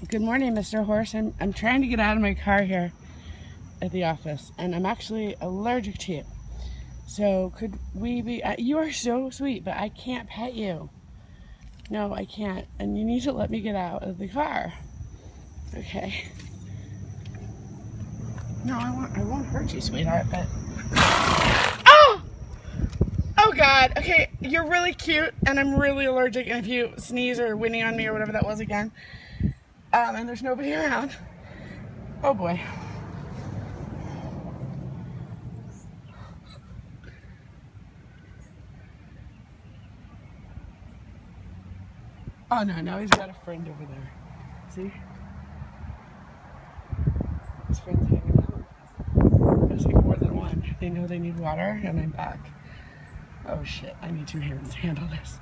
Good morning, Mr. Horse. I'm trying to get out of my car here at the office, and I'm actually allergic to you. So could we be, you are so sweet, but I can't pet you. No, I can't. And you need to let me get out of the car. Okay. No, I won't hurt you, sweetheart, but... Oh! Oh God. Okay, you're really cute, and I'm really allergic, and if you sneeze or whinny on me or whatever that was again, and there's nobody around. Oh boy. Oh no, now he's got a friend over there. See? His friend's hanging out. There's like more than one. They know they need water, and I'm back. Oh shit, I need two hands to handle this.